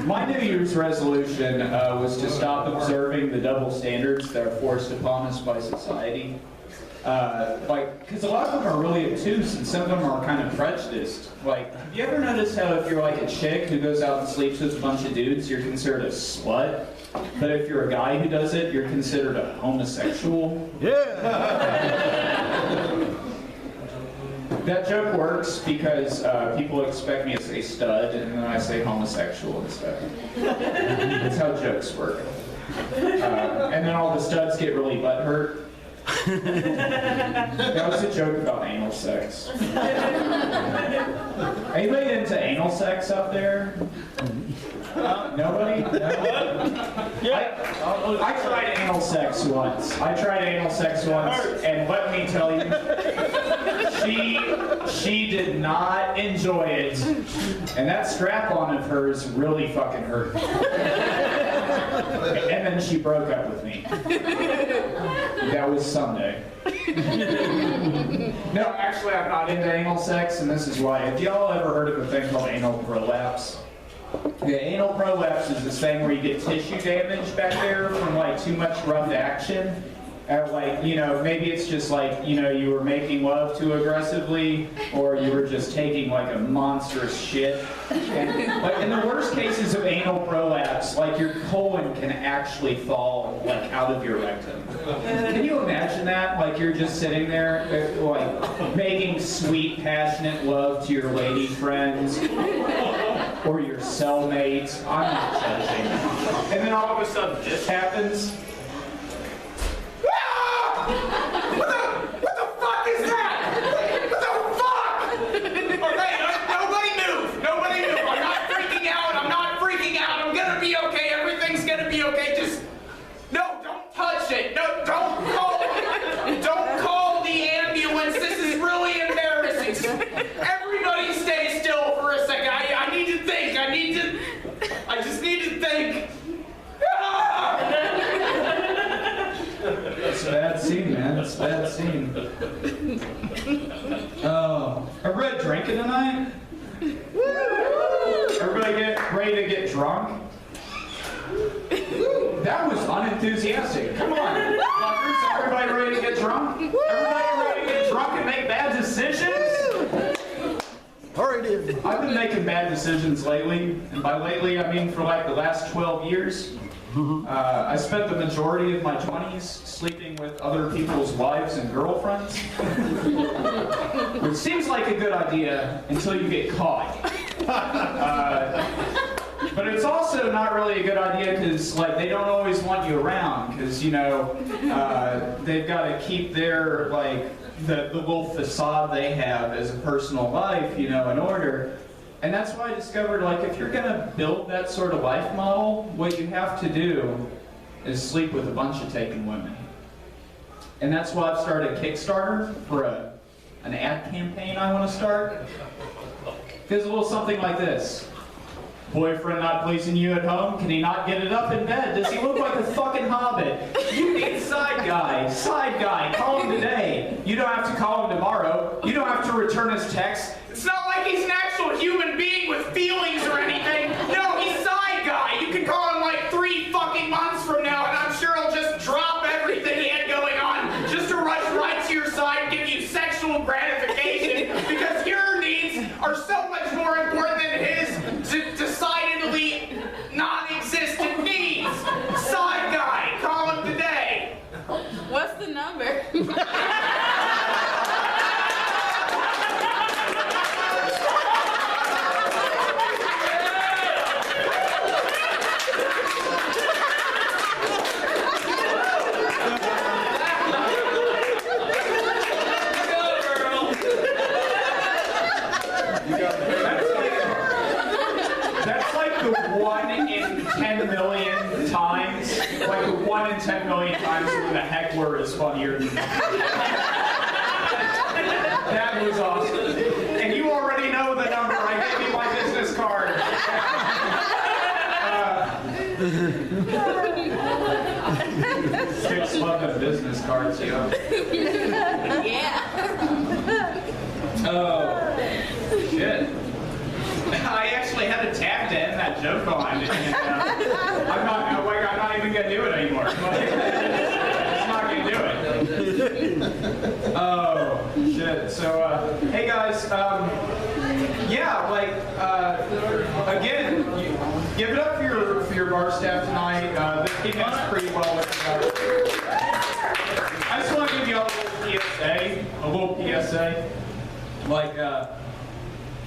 My New Year's resolution was to stop observing the double standards that are forced upon us by society. Because a lot of them are really obtuse and some of them are kind of prejudiced. Like, have you ever noticed how if you're like a chick who goes out and sleeps with a bunch of dudes, you're considered a slut? But if you're a guy who does it, you're considered a homosexual? Yeah! That joke works because people expect me to say stud, and then I say homosexual instead. That's how jokes work. And then all the studs get really butthurt. That was a joke about anal sex. Anybody into anal sex up there? Nobody? No? I tried anal sex once. And let me tell you, she did not enjoy it. And that strap-on of hers really fucking hurt. And then she broke up with me. That was Sunday. No, actually, I'm not into anal sex, and this is why. Have y'all ever heard of a thing called anal prolapse? The anal prolapse is this thing where you get tissue damage back there from like too much rough action. Like, you know, maybe it's just like, you know, you were making love too aggressively, or you were just taking like a monstrous shit. And, like, in the worst cases of anal prolapse, like your colon can actually fall like out of your rectum. Can you imagine that? Like you're just sitting there, like making sweet, passionate love to your lady friends or your cellmate. I'm not judging. And then all of a sudden this happens. What the fuck is that? What the fuck? Okay, nobody move. Nobody move. I'm not freaking out. I'm gonna be okay. Everything's gonna be okay. Just, no, don't touch it. No, don't call the ambulance. This is really embarrassing. Everybody stay still for a second. I need to think. I just need to think. It's a bad scene, man. It's a bad scene. Oh, everybody drinking tonight? Everybody get ready to get drunk? That was unenthusiastic. Come on, fuckers. Everybody ready to get drunk? Everybody ready to get drunk and make bad decisions? Alright, I've been making bad decisions lately, and by lately I mean for like the last 12 years. I spent the majority of my 20s sleeping with other people's wives and girlfriends. Which seems like a good idea until you get caught. But it's also not really a good idea because like they don't always want you around because, you know, they've got to keep their like the little facade they have as a personal life, you know, in order. And that's why I discovered, like, if you're gonna build that sort of life model, what you have to do is sleep with a bunch of taken women. And that's why I've started a Kickstarter for an ad campaign I want to start. It's a little something like this. Boyfriend not pleasing you at home? Can he not get it up in bed? Does he look like a fucking hobbit? You need side guy. Side guy. Call him today. You don't have to call him tomorrow. You don't have to return his text. It's not like he's an actual human being with feelings or anything. No, he's side guy. You can call him like 3 fucking months from now, and I'm sure he'll just drop everything he had going on just to rush right to your side and give you sexual gratification because your needs are so much more important than his decidedly non-existent needs. Side guy, call him today. What's the number? That's like the 1 in 10 million times, like the 1 in 10 million times where the heckler is funnier than that was awesome. And you already know the number. I gave you my business card. Chicks love the business cards, you know. Yeah. Oh, shit. I actually had a tap to end that that joke on, and I'm not even gonna do it anymore. It's not gonna do it. Oh shit. So hey guys, yeah, like again, give it up for your bar staff tonight. This came in pretty well with you guys. I just want to give you a little PSA. Like,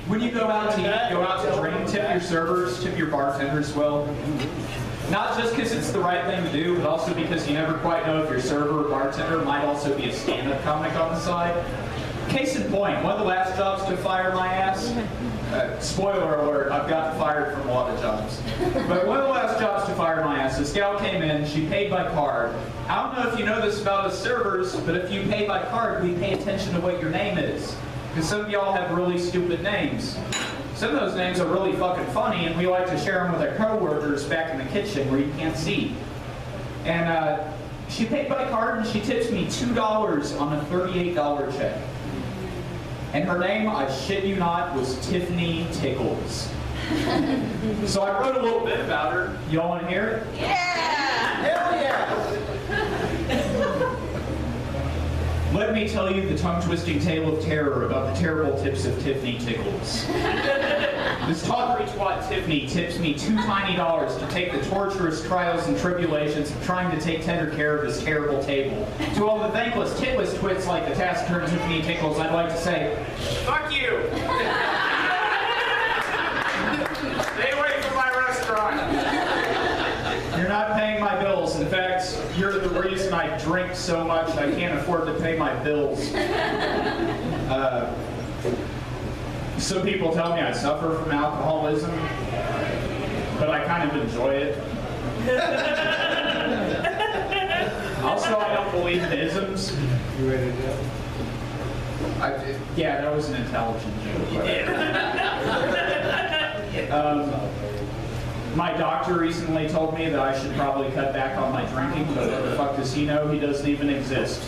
when you go out to eat, go out to drink, tip your servers, tip your bartenders well. Not just because it's the right thing to do, but also because you never quite know if your server or bartender might also be a stand-up comic on the side. Case in point, one of the last jobs to fire my ass, spoiler alert, I've gotten fired from a lot of jobs. But one of the last jobs to fire my ass, this gal came in, she paid by card. I don't know if you know this about us servers, but if you pay by card, we pay attention to what your name is. Because some of y'all have really stupid names. Some of those names are really fucking funny, and we like to share them with our coworkers back in the kitchen where you can't see. And she paid by card, and she tips me $2 on a $38 check. And her name, I shit you not, was Tiffany Tickles. So I wrote a little bit about her. Y'all want to hear it? Yeah! Hell yeah! Let me tell you the tongue-twisting tale of terror about the terrible tips of Tiffany Tickles. This tawdry twat Tiffany tips me $2 tiny to take the torturous trials and tribulations of trying to take tender care of this terrible table. To all the thankless, titless twits like the taciturn Tiffany Tickles, I'd like to say, fuck you! Stay away from my restaurant! You're not paying my bills. In fact, you're the reason I drink so much I can't afford to pay my bills. Some people tell me I suffer from alcoholism, but I kind of enjoy it. Also, I don't believe in isms. You ready to go? Yeah, that was an intelligent joke. My doctor recently told me that I should probably cut back on my drinking, but what the fuck does he know? He doesn't even exist.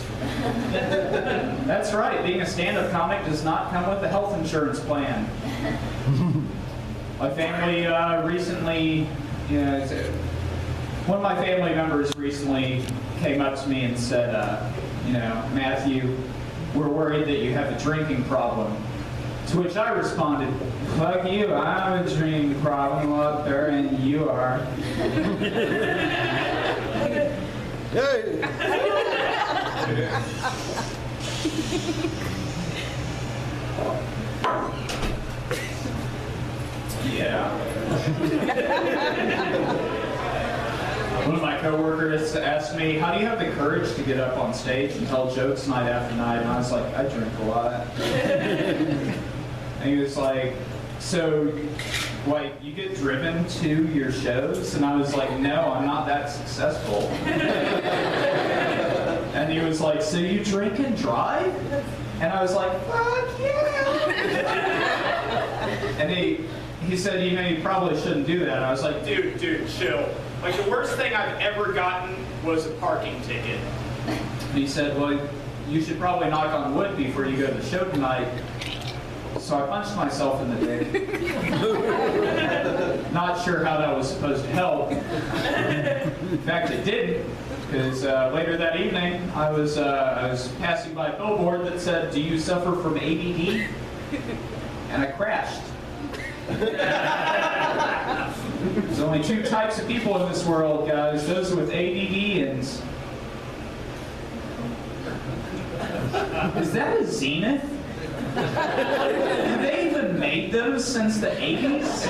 That's right, being a stand-up comic does not come with a health insurance plan. My family recently, one of my family members recently came up to me and said, Matthew, we're worried that you have a drinking problem. To which I responded, fuck you, I have a drinking problem up there and you are. Hey! Yeah. One of my coworkers asked me, how do you have the courage to get up on stage and tell jokes night after night? And I was like, I drink a lot. And he was like, so, like, you get driven to your shows? And I was like, no, I'm not that successful. And he was like, so you drink and drive? And I was like, fuck yeah! And he said, you probably shouldn't do that. And I was like, dude, chill. Like, the worst thing I've ever gotten was a parking ticket. And he said, well, you should probably knock on wood before you go to the show tonight. So I punched myself in the dick. Not sure how that was supposed to help. In fact, it didn't, because later that evening, I was passing by a billboard that said, do you suffer from ADD? And I crashed. There's only two types of people in this world, guys. Those with ADD and... Is that a Zenith? Have they even made those since the 80s?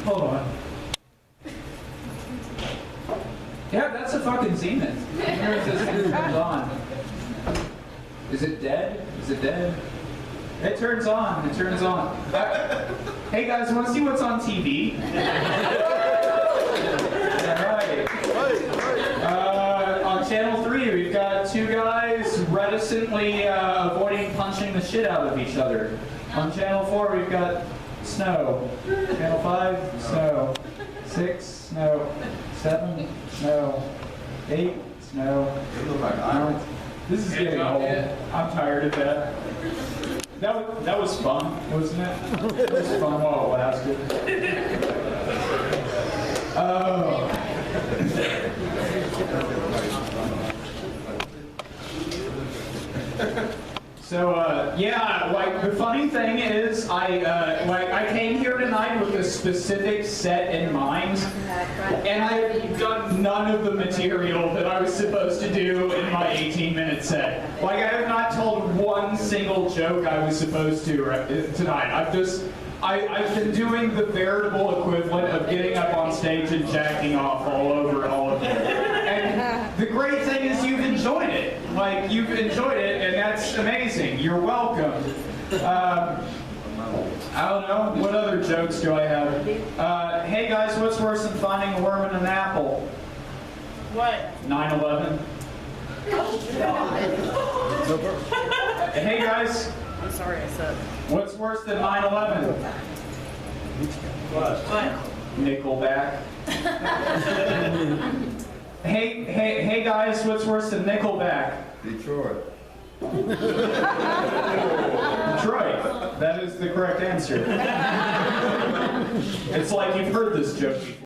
Hold on. Yeah, that's a fucking Zenith. Here it says it turns on. Is it dead? Is it dead? It turns on. It turns on. Hey guys, want to see what's on TV? On Channel 3, we've got two guys reticently avoiding punching the shit out of each other. On Channel 4, we've got snow. Channel 5, snow. 6, snow. 7, snow. 8, snow. 9, This is getting old. I'm tired of that. That was fun, wasn't it? It was fun while it lasted. Oh. So yeah, like the funny thing is, I came here tonight with a specific set in mind, and I've done none of the material that I was supposed to do in my 18-minute set. Like I have not told one single joke I was supposed to tonight. I've been doing the veritable equivalent of getting up on stage and jacking off all over all of you. And the great thing is you've enjoyed it. Like, you've enjoyed it, and that's amazing. You're welcome. I don't know. What other jokes do I have? Hey guys, what's worse than finding a worm in an apple? What? 9/11. Hey guys, I'm sorry I said. what's worse than 9/11? What? Nickelback. Hey guys, what's worse than Nickelback? Detroit. Detroit. That is the correct answer. It's like you've heard this joke before.